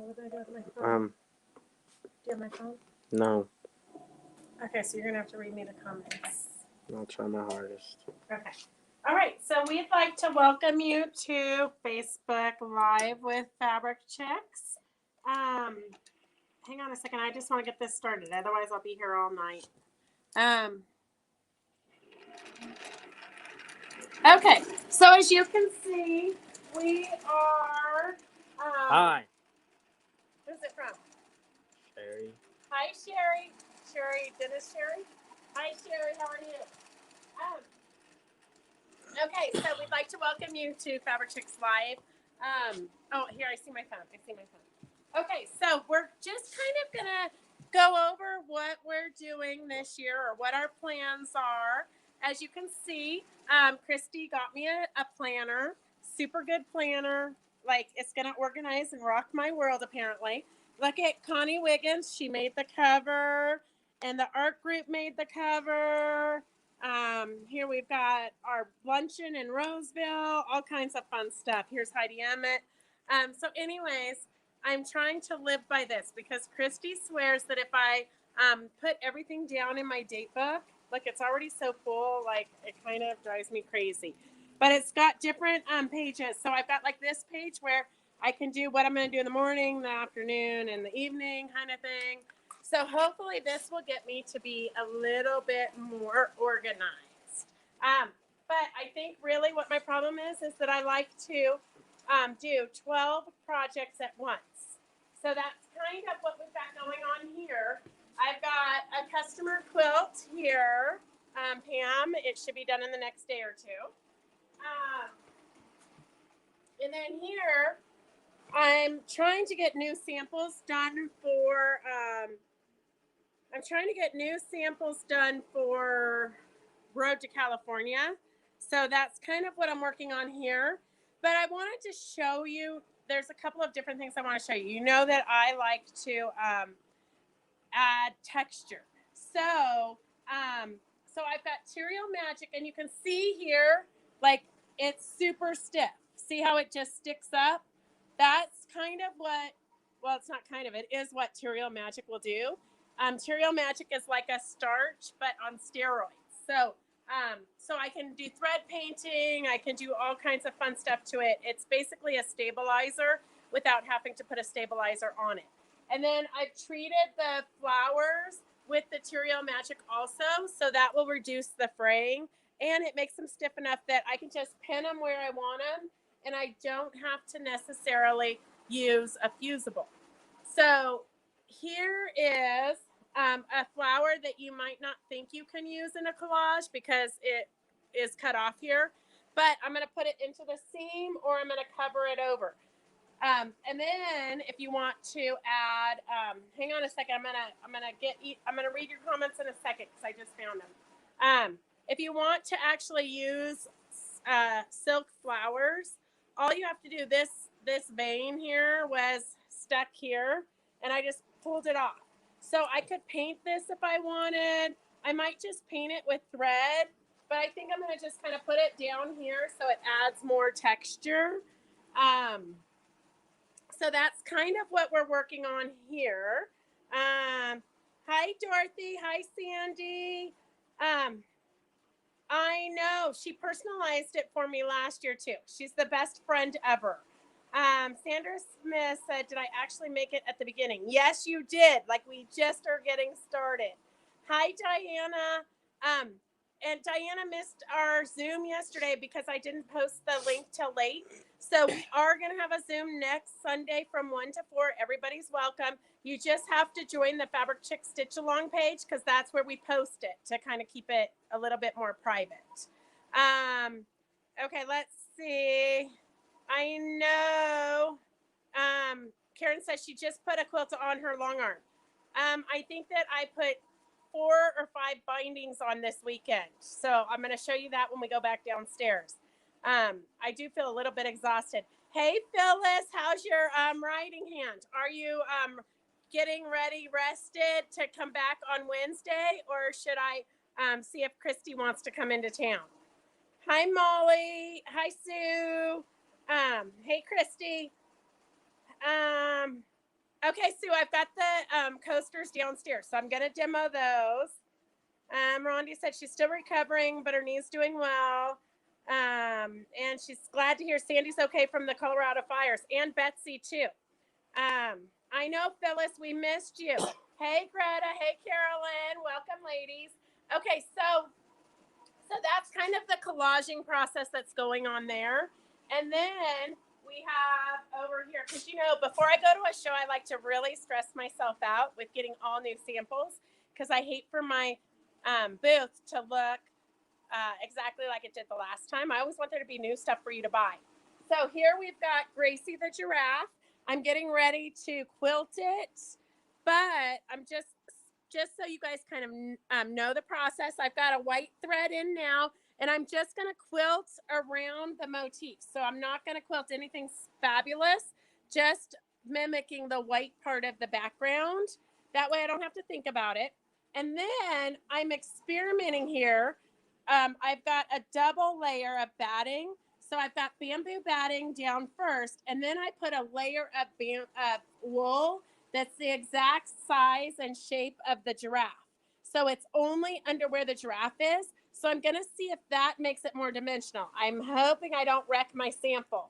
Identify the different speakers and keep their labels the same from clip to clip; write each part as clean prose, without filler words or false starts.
Speaker 1: what do I do with my phone? Do you have my phone?
Speaker 2: No.
Speaker 1: Okay, so you're going to have to read me the comments.
Speaker 2: I'll try my hardest.
Speaker 1: Okay. All right, so we'd like to welcome you to Facebook Live with Fabric Chicks. Hang on a second, I just want to get this started. Otherwise, I'll be here all night. Okay, so as you can see, we are...
Speaker 2: Hi.
Speaker 1: Who's it from?
Speaker 2: Sherry.
Speaker 1: Hi, Sherry. Sherry, Dennis Sherry. Hi, Sherry, how are you? Okay, so we'd like to welcome you to Fabric Chicks Live. Here, I see my phone. Okay, so we're just kind of going to go over what we're doing this year or what our plans are. As you can see, Christy got me a planner, super good planner. Like, it's going to organize and rock my world, apparently. Look at Connie Wiggins. She made the cover, and the art group made the cover. Here we've got our luncheon in Roseville, all kinds of fun stuff. Here's Heidi Emmett. So anyways, I'm trying to live by this because Christy swears that if I put everything down in my date book, like it's already so full, like it kind of drives me crazy. But it's got different pages. So I've got like this page where I can do what I'm going to do in the morning, the afternoon, and the evening kind of thing. So hopefully this will get me to be a little bit more organized. But I think really what my problem is that I like to do 12 projects at once. So that's kind of what we've got going on here. I've got a customer quilt here, Pam. It should be done in the next day or two. And then here, I'm trying to get new samples done for... Road to California. So that's kind of what I'm working on here. But I wanted to show you, there's a couple of different things I want to show you. You know that I like to add texture. So I've got Material Magic, and you can see here, like, it's super stiff. See how it just sticks up? That's kind of what, well, it's not kind of, it is what Material Magic will do. Material Magic is like a starch, but on steroids. So I can do thread painting. I can do all kinds of fun stuff to it. It's basically a stabilizer without having to put a stabilizer on it. And then I've treated the flowers with the Material Magic also, so that will reduce the fraying. And it makes them stiff enough that I can just pin them where I want them, and I don't have to necessarily use a fusible. So here is a flower that you might not think you can use in a collage because it is cut off here, but I'm going to put it into the seam or I'm going to cover it over. And then if you want to add, hang on a second, I'm gonna read your comments in a second because I just found them. If you want to actually use silk flowers, all you have to do, this vein here was stuck here, and I just pulled it off. So I could paint this if I wanted. I might just paint it with thread, but I think I'm gonna just kind of put it down here so it adds more texture. So that's kind of what we're working on here. Hi, Dorothy. Hi, Sandy. I know. She personalized it for me last year, too. She's the best friend ever. Sandra Smith said, did I actually make it at the beginning? Yes, you did. Like, we just are getting started. Hi, Diana. And Diana missed our Zoom yesterday because I didn't post the link till late. So we are going to have a Zoom next Sunday from 1 to 4. Everybody's welcome. You just have to join the Fabric Chick Stitch Along page because that's where we post it to kind of keep it a little bit more private. Okay, let's see. I know. Karen says she just put a quilt on her long arm. I think that I put 4 or 5 bindings on this weekend. So I'm going to show you that when we go back downstairs. I do feel a little bit exhausted. Hey, Phyllis, how's your writing hand? Are you getting ready, rested to come back on Wednesday, or should I see if Christy wants to come into town? Hi, Molly. Hi, Sue. Hey, Christy. Okay, Sue, I've got the coasters downstairs, so I'm going to demo those. Rondi said she's still recovering, but her knee's doing well. And she's glad to hear Sandy's okay from the Colorado fires, and Betsy too. I know, Phyllis, we missed you. Hey, Greta. Hey, Carolyn. Welcome, ladies. Okay, so that's kind of the collaging process that's going on there. And then we have over here, because before I go to a show, I like to really stress myself out with getting all new samples, because I hate for my booth to look exactly like it did the last time. I always want there to be new stuff for you to buy. So here we've got Gracie the giraffe. I'm getting ready to quilt it, but I'm just so you guys kind of know the process. I've got a white thread in now, and I'm just going to quilt around the motif. So I'm not going to quilt anything fabulous, just mimicking the white part of the background. That way I don't have to think about it. And then I'm experimenting here. I've got a double layer of batting. So I've got bamboo batting down first, and then I put a layer of wool that's the exact size and shape of the giraffe. So it's only under where the giraffe is. So I'm going to see if that makes it more dimensional. I'm hoping I don't wreck my sample.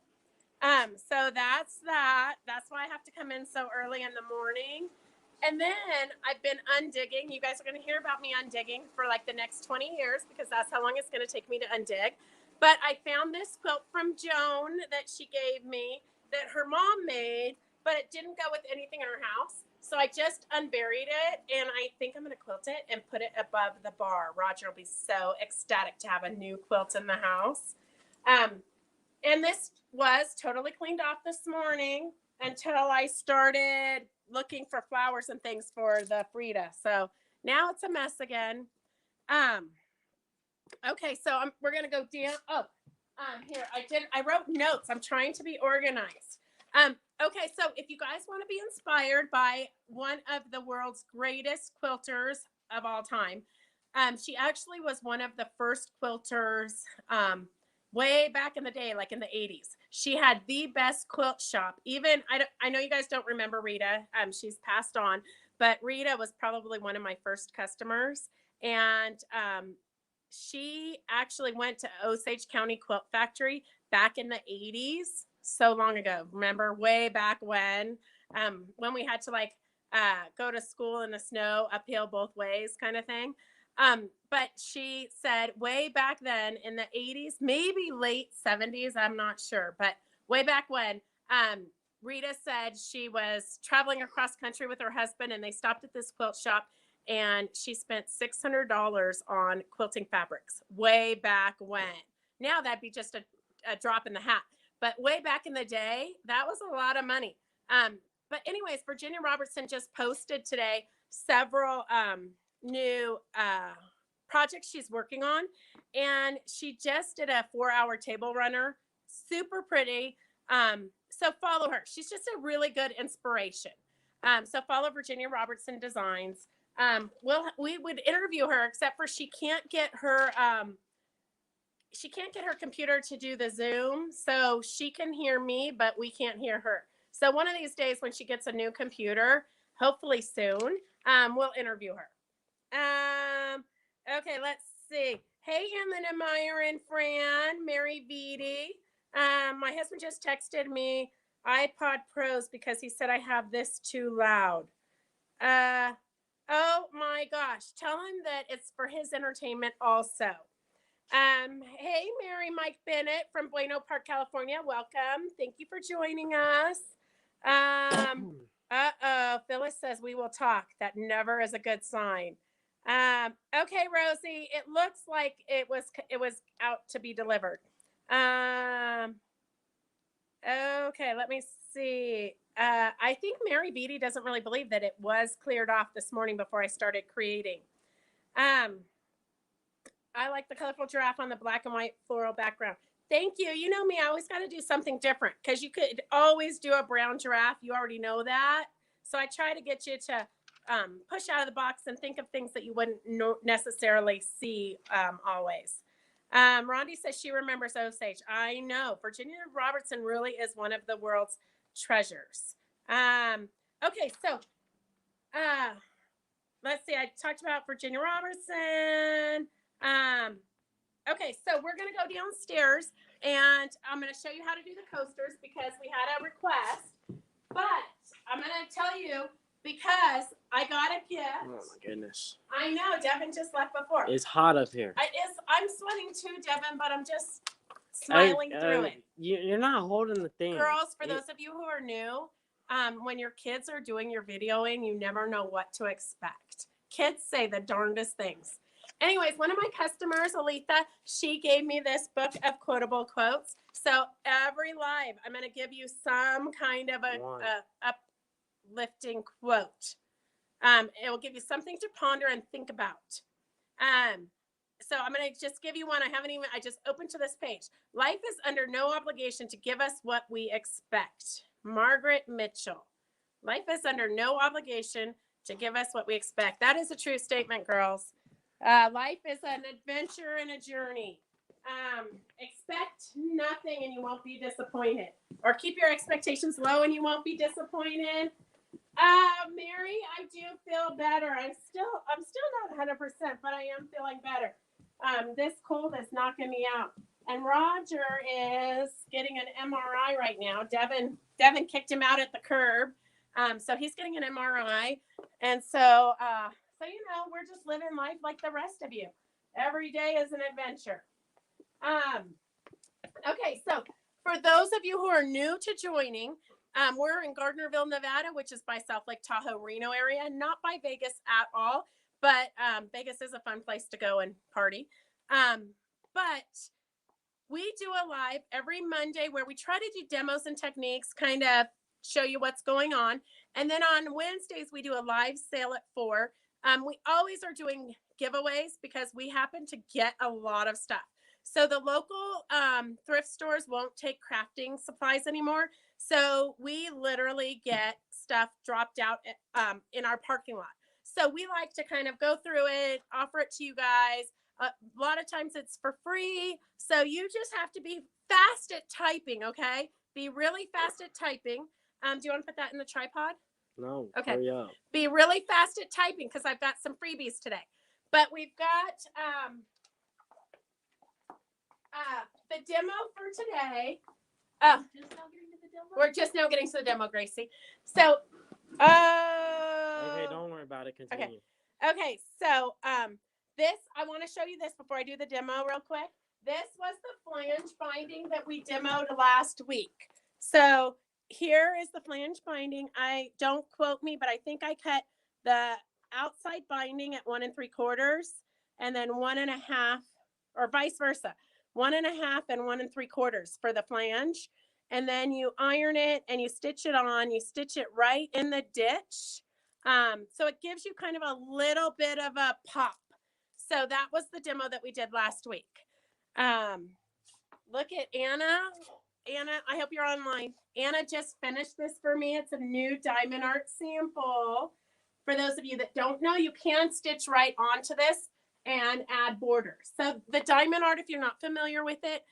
Speaker 1: So that's that. That's why I have to come in so early in the morning. And then I've been undigging. You guys are going to hear about me undigging for like the next 20 years, because that's how long it's going to take me to undig. But I found this quilt from Joan that she gave me that her mom made, but it didn't go with anything in her house. So I just unburied it, and I think I'm going to quilt it and put it above the bar. Roger will be so ecstatic to have a new quilt in the house. And this was totally cleaned off this morning until I started looking for flowers and things for the Frida. So now it's a mess again. Okay, so we're gonna go down. Here I wrote notes. I'm trying to be organized. Okay, so if you guys want to be inspired by one of the world's greatest quilters of all time, she actually was one of the first quilters way back in the day, like in the 80s. She had the best quilt shop. Even I know you guys don't remember Rita. She's passed on, but Rita was probably one of my first customers, and she actually went to Osage County Quilt Factory back in the 80s, so long ago. Remember, way back when we had to like go to school in the snow uphill both ways kind of thing. But she said way back then in the 80s, maybe late 70s, I'm not sure, but way back when, Rita said she was traveling across country with her husband, and they stopped at this quilt shop, and she spent $600 on quilting fabrics way back when. Now that'd be just a drop in the hat, but way back in the day, that was a lot of money. But anyways, Virginia Robertson just posted today several new projects she's working on, and she just did a 4-hour table runner, super pretty. So follow her. She's just a really good inspiration. So follow Virginia Robertson Designs. We would interview her, except for she can't get her computer to do the Zoom, so she can hear me, but we can't hear her. So one of these days when she gets a new computer, hopefully soon, we'll interview her. Okay, let's see. Hey, Anlin and Meyer and Fran, Mary Beatty. My husband just texted me iPod Pros because he said I have this too loud. Oh my gosh. Tell him that it's for his entertainment also. Hey, Mary Mike Bennett from Bueno Park, California. Welcome. Thank you for joining us. Phyllis says we will talk. That never is a good sign. Okay, Rosie, it looks like it was out to be delivered. Okay, let me see. I think Mary Beatty doesn't really believe that it was cleared off this morning before I started creating. I like the colorful giraffe on the black and white floral background. Thank you. You know me, I always got to do something different, because you could always do a brown giraffe. You already know that. So I try to get you to push out of the box and think of things that you wouldn't necessarily see always. Rondi says she remembers Osage. I know. Virginia Robertson really is one of the world's treasures. Okay, so let's see. I talked about Virginia Robertson. Okay, so we're gonna go downstairs and I'm gonna show you how to do the coasters because we had a request. But I'm gonna tell you because I got a gift.
Speaker 2: Oh my goodness.
Speaker 1: I know Devin just left before.
Speaker 2: It's hot up here.
Speaker 1: I'm sweating too, Devin, but I'm just smiling through it.
Speaker 2: You're not holding the thing.
Speaker 1: Girls, for those of you who are new, when your kids are doing your videoing, you never know what to expect. Kids say the darndest things. Anyways, one of my customers, Aletha, she gave me this book of quotable quotes. So every live, I'm going to give you some kind of a uplifting quote. It will give you something to ponder and think about. So I'm going to just give you one. I just opened to this page. Life is under no obligation to give us what we expect. Margaret Mitchell. Life is under no obligation to give us what we expect. That is a true statement, girls. Life is an adventure and a journey. Expect nothing and you won't be disappointed. Or keep your expectations low and you won't be disappointed. Mary, I do feel better. I'm still not 100%, but I am feeling better. This cold is knocking me out. And Roger is getting an MRI right now. Devin kicked him out at the curb. So he's getting an MRI. And so we're just living life like the rest of you. Every day is an adventure. Okay, so for those of you who are new to joining, we're in Gardnerville, Nevada, which is by South Lake Tahoe, Reno area, not by Vegas at all, but Vegas is a fun place to go and party. But we do a live every Monday where we try to do demos and techniques, kind of show you what's going on. And then on Wednesdays, we do a live sale at 4. We always are doing giveaways because we happen to get a lot of stuff. So the local thrift stores won't take crafting supplies anymore. So we literally get stuff dropped out in our parking lot. So we like to kind of go through it, offer it to you guys. A lot of times it's for free. So you just have to be fast at typing, okay? Be really fast at typing. Do you want to put that in the tripod?
Speaker 2: No.
Speaker 1: Okay.
Speaker 2: Hurry up.
Speaker 1: Be really fast at typing because I've got some freebies today. But we've got the demo for today. We're just now getting to the demo, Gracie. So,
Speaker 2: okay, don't worry about it. Continue.
Speaker 1: Okay. So, this I want to show you this before I do the demo real quick. This was the flange binding that we demoed last week. So here is the flange binding. Don't quote me, but I think I cut the outside binding at 1 3/4 and then 1.5, or vice versa, 1.5 and 1 3/4 for the flange. And then you iron it and you stitch it on. You stitch it right in the ditch. So it gives you kind of a little bit of a pop. So that was the demo that we did last week. Look at Anna. Anna, I hope you're online. Anna just finished this for me. It's a new diamond art sample. For those of you that don't know, you can stitch right onto this and add borders. So the diamond art, if you're not familiar with it,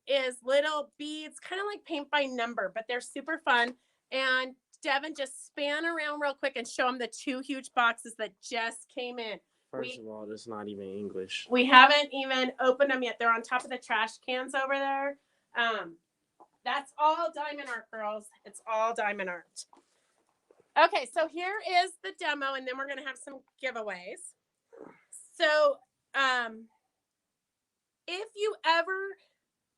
Speaker 1: is little beads, kind of like paint by number, but they're super fun. And Devin, just span around real quick and show them the 2 huge boxes that just came in.
Speaker 2: First of all, that's not even English.
Speaker 1: We haven't even opened them yet. They're on top of the trash cans over there. That's all diamond art, girls. It's all diamond art. Okay, so here is the demo, and then we're going to have some giveaways. So if you ever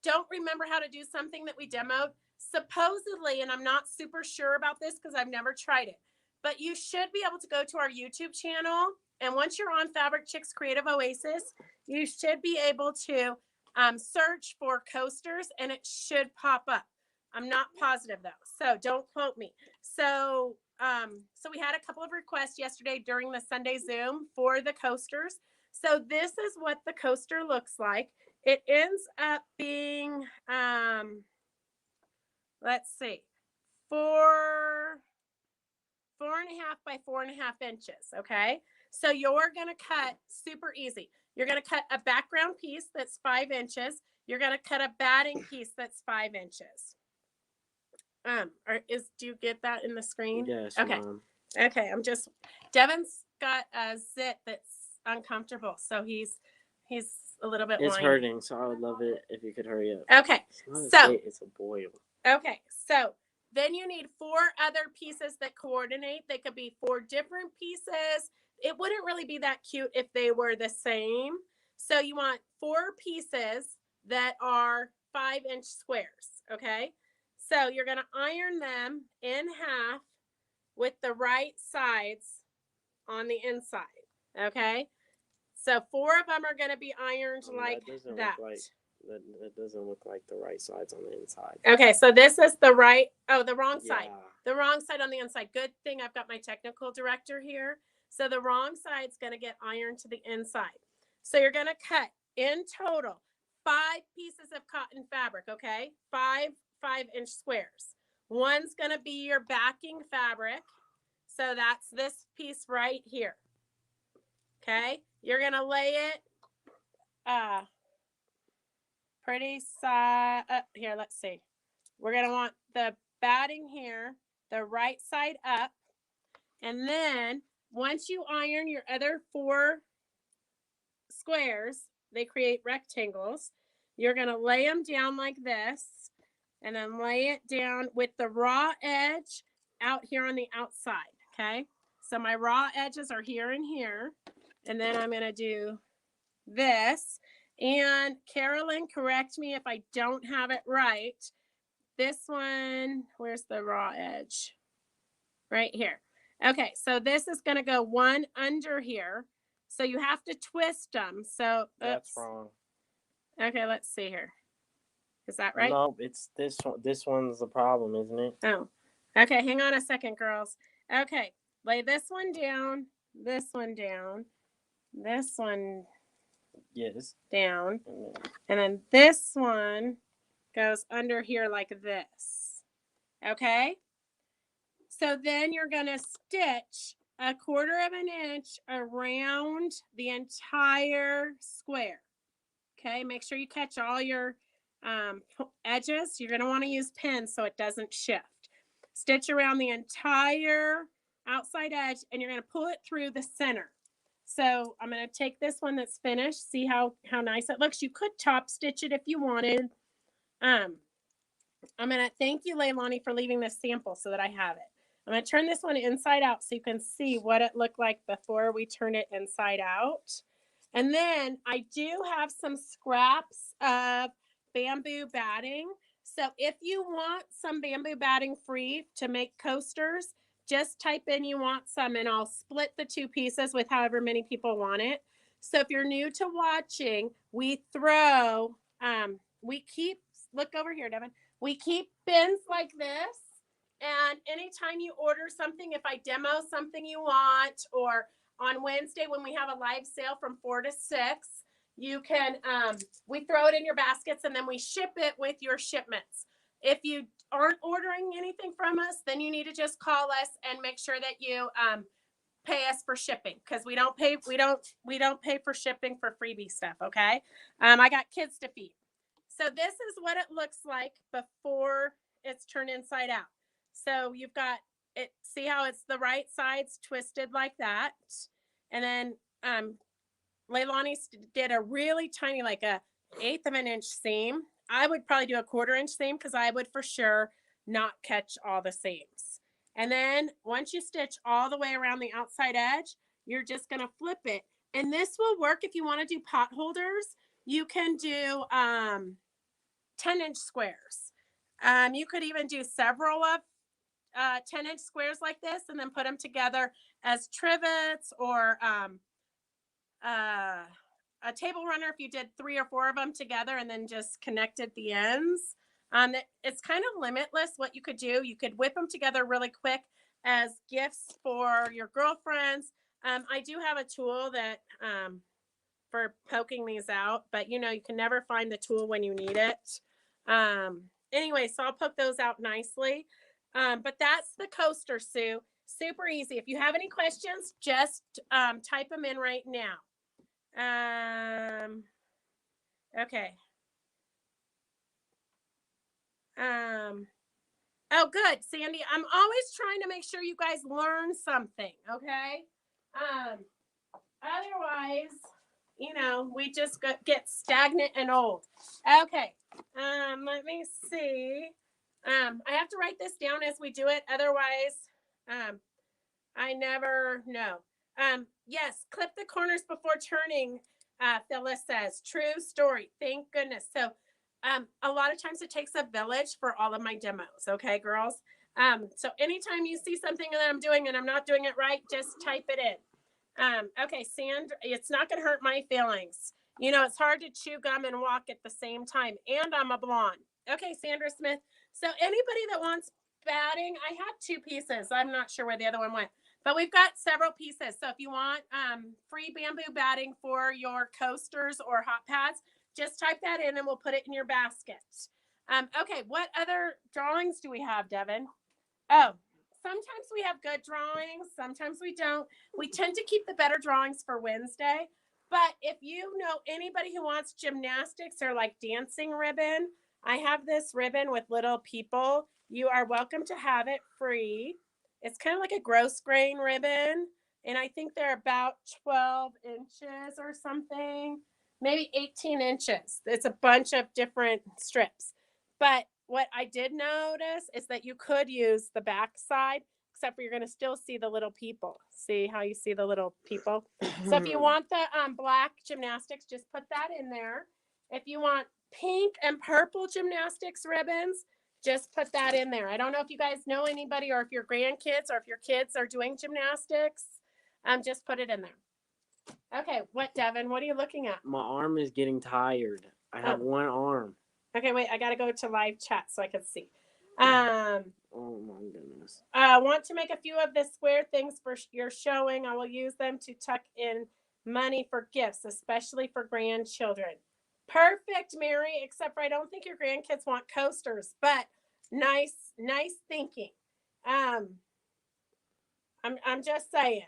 Speaker 1: don't remember how to do something that we demoed, supposedly, and I'm not super sure about this because I've never tried it, but you should be able to go to our YouTube channel. And once you're on Fabric Chicks Creative Oasis, you should be able to search for coasters and it should pop up. I'm not positive though, so don't quote me. So we had a couple of requests yesterday during the Sunday Zoom for the coasters. So this is what the coaster looks like. It ends up being, let's see, 4.5 by 4.5 inches. Okay. So you're going to cut super easy. You're going to cut a background piece that's 5 inches. You're going to cut a batting piece that's 5 inches. Do you get that in the screen?
Speaker 2: Yes,
Speaker 1: Okay.
Speaker 2: Mom.
Speaker 1: Okay. Devin's got a zit that's uncomfortable, so he's a little bit
Speaker 2: It's
Speaker 1: whiny.
Speaker 2: hurting, so I would love it if you could hurry up.
Speaker 1: Okay.
Speaker 2: It's not a
Speaker 1: So
Speaker 2: zit, it's a boil.
Speaker 1: okay. So then you need 4 other pieces that coordinate. They could be 4 different pieces. It wouldn't really be that cute if they were the same. So you want 4 pieces that are 5-inch squares. Okay. So you're going to iron them in half with the right sides on the inside. Okay. So 4 of them are going to be ironed like that.
Speaker 2: That doesn't look like the right sides on the inside.
Speaker 1: Okay, so this is the wrong side.
Speaker 2: Yeah.
Speaker 1: The wrong side on the inside. Good thing I've got my technical director here. So the wrong side's going to get ironed to the inside. So you're going to cut in total 5 pieces of cotton fabric, okay? 5 5-inch squares. One's going to be your backing fabric. So that's this piece right here. Okay? You're going to lay it pretty side here, let's see. We're going to want the batting here, the right side up. And then once you iron your other 4 squares, they create rectangles. You're going to lay them down like this and then lay it down with the raw edge out here on the outside. Okay. So my raw edges are here and here. And then I'm going to do this. And Carolyn, correct me if I don't have it right. This one, where's the raw edge? Right here. Okay, so this is going to go one under here. So you have to twist them. So
Speaker 2: That's wrong.
Speaker 1: Okay, let's see here. Is that right?
Speaker 2: No, it's this one. This one's the problem, isn't it?
Speaker 1: Oh, okay. Hang on a second, girls. Okay, lay this one down, this one down, this one down, and then this one goes under here like this. Okay? So then you're going to stitch 1/4 inch around the entire square. Okay? Make sure you catch all your edges. You're going to want to use pins so it doesn't shift. Stitch around the entire outside edge and you're going to pull it through the center. So I'm going to take this one that's finished. See how nice it looks. You could top stitch it if you wanted. I'm going to thank you, Leilani, for leaving this sample so that I have it. I'm going to turn this one inside out so you can see what it looked like before we turn it inside out. And then I do have some scraps of bamboo batting. So if you want some bamboo batting free to make coasters, just type in you want some and I'll split the 2 pieces with however many people want it. So if you're new to watching, we keep, look over here, Devin. We keep bins like this. And anytime you order something, if I demo something you want, or on Wednesday when we have a live sale from 4 to 6, you can, we throw it in your baskets and then we ship it with your shipments. If you aren't ordering anything from us, then you need to just call us and make sure that you pay us for shipping, because we don't pay for shipping for freebie stuff. Okay. I got kids to feed. So this is what it looks like before it's turned inside out. So you've got it, see how it's the right side's twisted like that. And then Leilani did a really tiny, like a 1/8 inch seam. I would probably do a 1/4 inch seam because I would for sure not catch all the seams. And then once you stitch all the way around the outside edge, you're just going to flip it. And this will work if you want to do pot holders. You can do 10-inch squares. You could even do several of 10-inch squares like this and then put them together as trivets, or a table runner if you did 3 or 4 of them together and then just connected the ends. It's kind of limitless what you could do. You could whip them together really quick as gifts for your girlfriends. I do have a tool that for poking these out, but you can never find the tool when you need it. Anyway, so I'll poke those out nicely. But that's the coaster, Sue. Super easy. If you have any questions, just type them in right now. Okay. Oh, good, Sandy. I'm always trying to make sure you guys learn something, okay? Otherwise, we just get stagnant and old. Okay. Let me see. I have to write this down as we do it. Otherwise, I never know. Yes, clip the corners before turning. Phyllis says, true story. Thank goodness. So, a lot of times it takes a village for all of my demos. Okay, girls. So anytime you see something that I'm doing and I'm not doing it right, just type it in. Okay, Sandra, it's not going to hurt my feelings. It's hard to chew gum and walk at the same time. And I'm a blonde. Okay, Sandra Smith. So anybody that wants batting, I had 2 pieces. I'm not sure where the other one went, but we've got several pieces. So if you want free bamboo batting for your coasters or hot pads, just type that in and we'll put it in your basket. Okay, what other drawings do we have, Devin? Oh, sometimes we have good drawings. Sometimes we don't. We tend to keep the better drawings for Wednesday. But if you know anybody who wants gymnastics or like dancing ribbon, I have this ribbon with little people. You are welcome to have it free. It's kind of like a gross grain ribbon. And I think they're about 12 inches or something, maybe 18 inches. It's a bunch of different strips. But what I did notice is that you could use the back side, except for you're going to still see the little people. See how you see the little people? So if you want the black gymnastics, just put that in there. If you want pink and purple gymnastics ribbons, just put that in there. I don't know if you guys know anybody or if your grandkids or if your kids are doing gymnastics. Just put it in there. Okay, what, Devin? What are you looking at?
Speaker 2: My arm is getting tired. I have one arm.
Speaker 1: Okay, wait, I gotta go to live chat so I can see.
Speaker 2: Oh my goodness.
Speaker 1: Want to make a few of the square things for your showing. I will use them to tuck in money for gifts, especially for grandchildren. Perfect, Mary, except for I don't think your grandkids want coasters, but nice thinking. I'm just saying.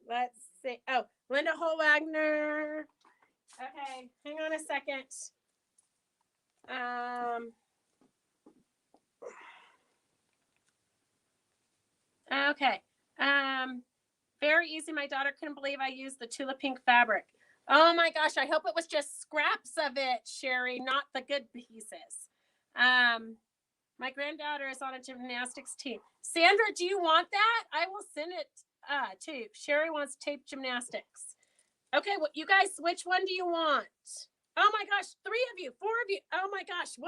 Speaker 1: Let's see. Oh, Linda Holwagner. Okay, hang on a second. Okay. Very easy. My daughter couldn't believe I used the Tula Pink fabric. Oh my gosh, I hope it was just scraps of it, Sherry, not the good pieces. My granddaughter is on a gymnastics team. Sandra, do you want that? I will send it to you. Sherry wants tape gymnastics. Okay, well, you guys, which one do you want? Oh my gosh, 3 of you, 4 of you. Oh my gosh,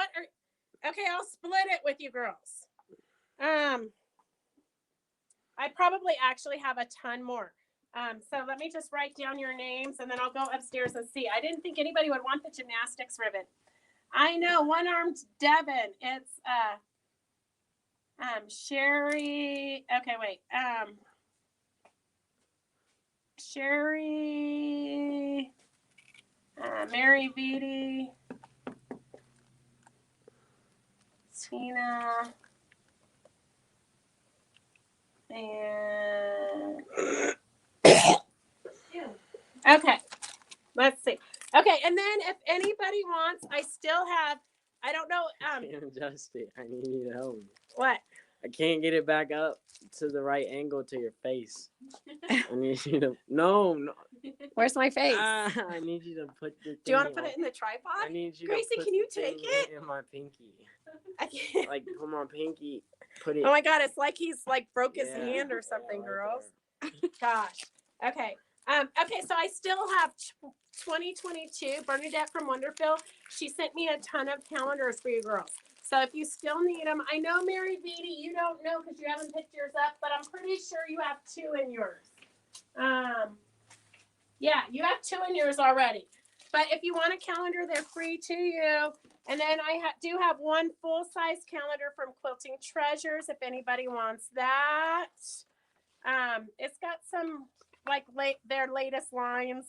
Speaker 1: okay, I'll split it with you girls. I probably actually have a ton more. So let me just write down your names and then I'll go upstairs and see. I didn't think anybody would want the gymnastics ribbon. I know, one-armed Devin. It's Sherry. Okay, wait. Sherry, Mary Beatty, Tina, and okay, let's see. Okay, and then if anybody wants, I still have, I don't know.
Speaker 2: I can't adjust it. I need you to help me.
Speaker 1: What?
Speaker 2: I can't get it back up to the right angle to your face. I need you to. No.
Speaker 1: Where's my face?
Speaker 2: I need you to put the.
Speaker 1: Do you want to put it in the tripod?
Speaker 2: I need you
Speaker 1: Gracie,
Speaker 2: to put
Speaker 1: can you take it?
Speaker 2: in my pinky.
Speaker 1: I can't.
Speaker 2: Like, put my pinky. Put it.
Speaker 1: Oh my God, it's like he's like broke his hand or something,
Speaker 2: right
Speaker 1: girls. Gosh. Okay. Okay, so I still have 2022. Bernadette from Wonderfield. She sent me a ton of calendars for you girls. So if you still need them, I know Mary Beatty, you don't know because you haven't picked yours up, but I'm pretty sure you have 2 in yours. Yeah, you have 2 in yours already. But if you want a calendar, they're free to you. And then I do have 1 full-size calendar from Quilting Treasures if anybody wants that. It's got some like their latest lines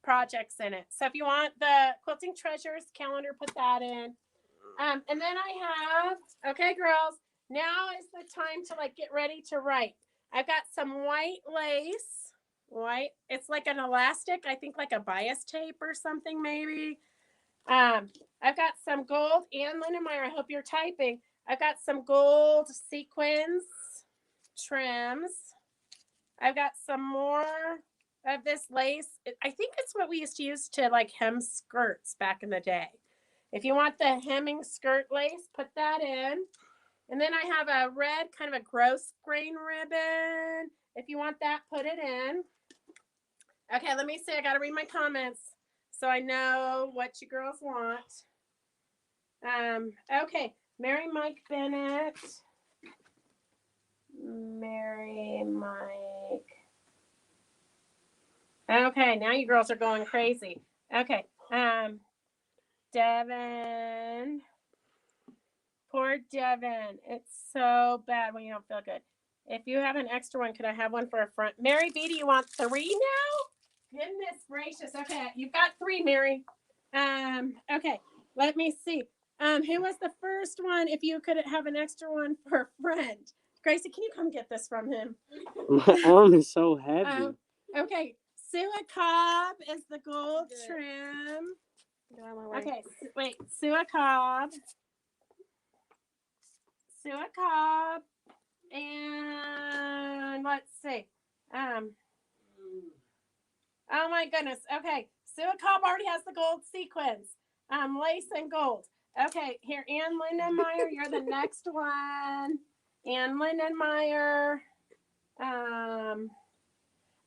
Speaker 1: projects in it. So if you want the Quilting Treasures calendar, put that in. And then I have, okay, girls, now is the time to like get ready to write. I've got some white lace, it's like an elastic, I think like a bias tape or something maybe. I've got some gold, and Lindenmeyer, I hope you're typing. I've got some gold sequins trims. I've got some more of this lace. I think it's what we used to use to like hem skirts back in the day. If you want the hemming skirt lace, put that in. And then I have a red kind of a gross grain ribbon. If you want that, put it in. Okay, let me see. I got to read my comments so I know what you girls want. Okay, Mary Mike Bennett. Mary Mike. Okay, now you girls are going crazy. Okay, Devin. Poor Devin. It's so bad when you don't feel good. If you have an extra one, could I have one for a front? Mary B, do you want 3 now? Goodness gracious. Okay, you've got 3, Mary. Okay, let me see. Who was the first one? If you could have an extra one for a friend. Gracie, can you come get this from him?
Speaker 2: My arm is so heavy.
Speaker 1: Okay, Sua Cobb is the gold trim. Okay, wait, Sua Cobb. Sua Cobb. And let's see. Oh my goodness. Okay. Sua Cobb already has the gold sequins. Lace and gold. Okay, here, Ann Lindenmeyer, you're the next one. Ann Lindenmeyer. Oh,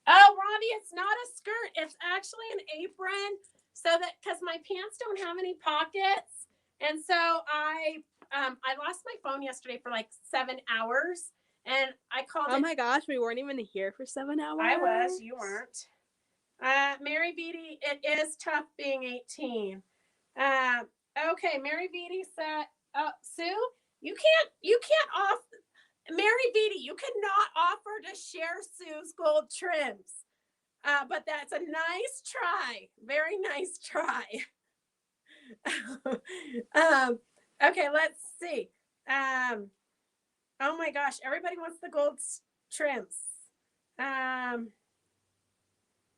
Speaker 1: Robbie, it's not a skirt. It's actually an apron. So that because my pants don't have any pockets. And so I lost my phone yesterday for like 7 hours. And I called
Speaker 3: Oh my gosh, we weren't even here for 7 hours.
Speaker 1: I was, you weren't. Mary Beatty, it is tough being 18. Okay, Mary Beatty said, Sue, you can't offer, Mary Beatty, you cannot offer to share Sue's gold trims. But that's a nice try. Very nice try. Okay, let's see. Oh my gosh, everybody wants the gold trims.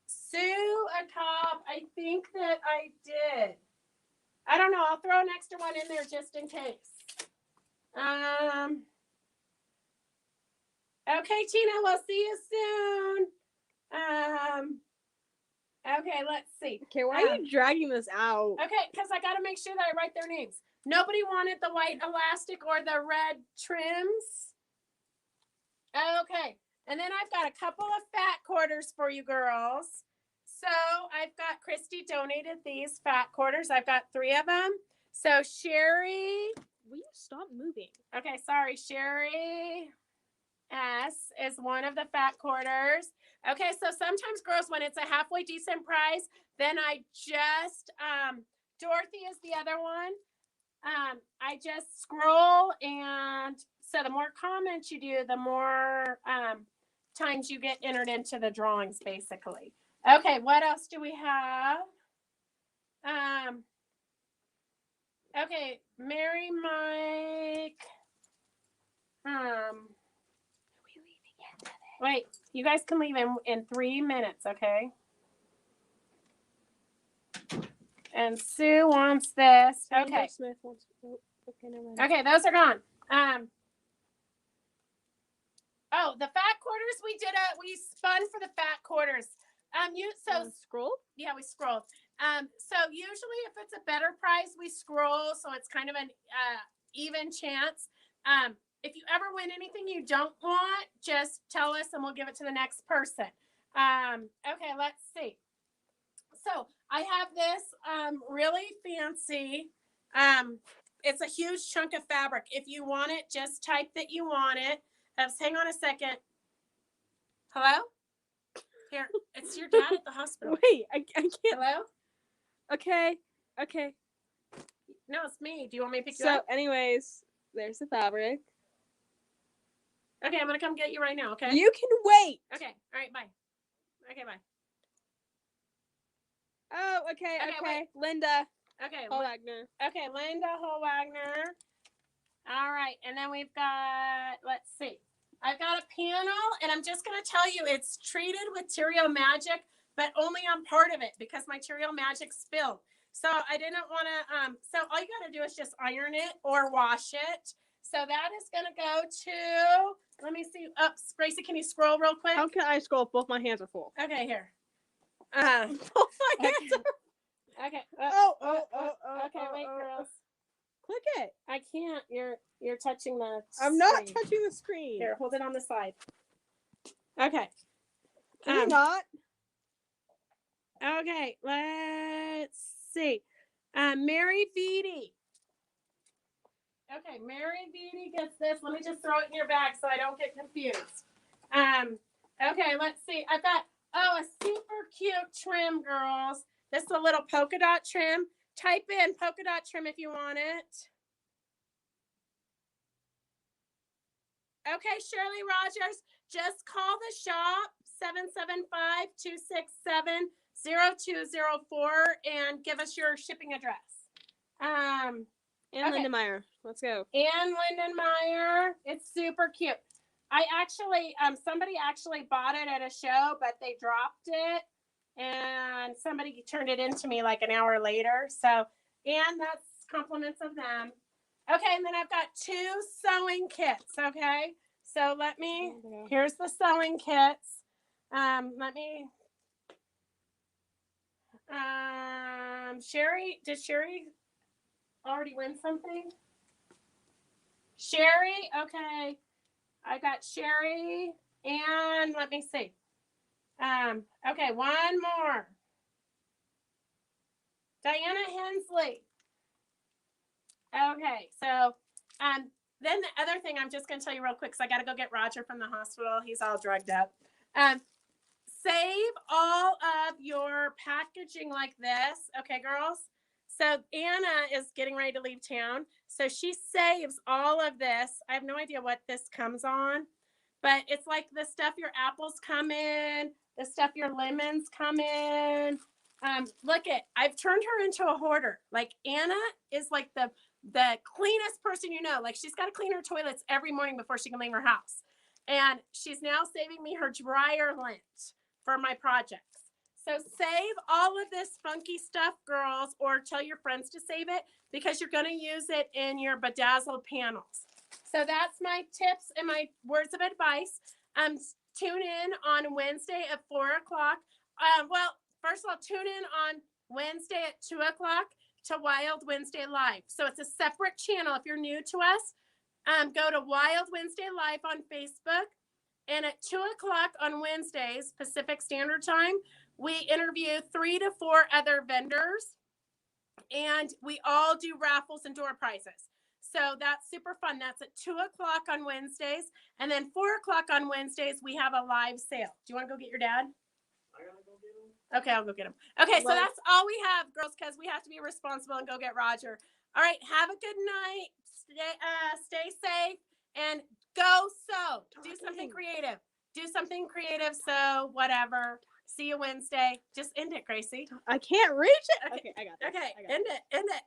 Speaker 1: Sue a top. I think that I did. I don't know. I'll throw an extra one in there just in case. Okay, Tina, we'll see you soon. Okay, let's see.
Speaker 3: Okay, why are you dragging this out?
Speaker 1: Okay, because I got to make sure that I write their names. Nobody wanted the white elastic or the red trims. Okay, and then I've got a couple of fat quarters for you girls. So I've got Christy donated these fat quarters. I've got 3 of them. So Sherry.
Speaker 3: Will you stop moving?
Speaker 1: Okay, sorry. Sherry S is one of the fat quarters. Okay, so sometimes girls, when it's a halfway decent price, then I just, Dorothy is the other one. I just scroll, and so the more comments you do, the more times you get entered into the drawings, basically. Okay, what else do we have? Okay, Mary Mike. Wait, you guys can leave in 3 minutes, okay? And Sue wants this. Okay.
Speaker 3: Smith wants. Oh, okay, never mind.
Speaker 1: Okay, those are gone. Oh, the fat quarters we spun for the fat quarters.
Speaker 3: Scroll?
Speaker 1: Yeah, we scrolled. So usually if it's a better price, we scroll, so it's kind of an even chance. If you ever win anything you don't want, just tell us and we'll give it to the next person. Okay, let's see. So I have this really fancy, it's a huge chunk of fabric. If you want it, just type that you want it. Hang on a second. Hello? Here, it's your dad at the hospital.
Speaker 3: Wait, I can't.
Speaker 1: Hello?
Speaker 3: Okay.
Speaker 1: No, it's me. Do you want me to pick you up?
Speaker 3: So, anyways, there's the fabric.
Speaker 1: Okay, I'm going to come get you right now, okay?
Speaker 3: You can wait.
Speaker 1: Okay, all right, bye. Okay, bye.
Speaker 3: Oh, okay.
Speaker 1: Wait.
Speaker 3: Linda.
Speaker 1: Okay.
Speaker 3: Wagner.
Speaker 1: Okay, Linda Wagner. All right, and then we've got, let's see. I've got a panel, and I'm just going to tell you it's treated with Terrio Magic, but only on part of it because my Terrio Magic spilled. So I didn't want to, so all you got to do is just iron it or wash it. So that is going to go to, let me see. Oh, Gracie, can you scroll real quick?
Speaker 3: How can I scroll if both my hands are full?
Speaker 1: Okay, here.
Speaker 3: Both my hands are.
Speaker 1: Okay. Okay, wait, girls.
Speaker 3: Click it.
Speaker 1: I can't. You're touching the
Speaker 3: I'm not
Speaker 1: screen.
Speaker 3: touching the screen.
Speaker 1: Here, hold it on the side. Okay.
Speaker 3: Can you not?
Speaker 1: Okay, let's see. Mary Beatty. Okay, Mary Beatty gets this. Let me just throw it in your bag so I don't get confused. Okay, let's see. I've got, a super cute trim, girls. This is a little polka dot trim. Type in polka dot trim if you want it. Okay, Shirley Rogers, just call the shop, 775-267-0204, and give us your shipping address.
Speaker 3: And
Speaker 1: Okay.
Speaker 3: Lindenmeyer. Let's go.
Speaker 1: Ann Lindenmeyer. It's super cute. I actually, somebody actually bought it at a show, but they dropped it, and somebody turned it into me like an hour later. So, and that's compliments of them. Okay, and then I've got 2 sewing kits. Okay, so let me. Here's the sewing kits. Let me. Sherry, did Sherry already win something? Sherry, okay. I got Sherry, and let me see. Okay, one more. Diana Hensley. Okay, so then the other thing I'm just gonna tell you real quick, because I gotta go get Roger from the hospital. He's all drugged up. Save all of your packaging like this. Okay, girls. So Anna is getting ready to leave town. So she saves all of this. I have no idea what this comes on, but it's like the stuff your apples come in, the stuff your lemons come in. Look at, I've turned her into a hoarder. Like Anna is like the cleanest person you know. Like she's got to clean her toilets every morning before she can leave her house. And she's now saving me her dryer lint for my projects. So save all of this funky stuff, girls, or tell your friends to save it because you're going to use it in your bedazzled panels. So that's my tips and my words of advice. Tune in on Wednesday at 4 o'clock. Well, first of all, tune in on Wednesday at 2 o'clock to Wild Wednesday Live. So it's a separate channel. If you're new to us, go to Wild Wednesday Live on Facebook. And at 2 o'clock on Wednesdays, Pacific Standard Time, we interview 3 to 4 other vendors. And we all do raffles and door prizes. So that's super fun. That's at 2 o'clock on Wednesdays. And then 4 o'clock on Wednesdays, we have a live sale. Do you want to go get your dad?
Speaker 2: I gotta go get him.
Speaker 1: Okay, I'll go get him. Okay, so that's all we have, girls, because we have to be responsible and go get Roger. All right, have a good night. Stay safe and go sew. Do something creative. Do something creative. So whatever. See you Wednesday. Just end it, Gracie.
Speaker 3: I can't reach it. Okay, I got this.
Speaker 1: Okay,
Speaker 3: I got
Speaker 1: end it. End it.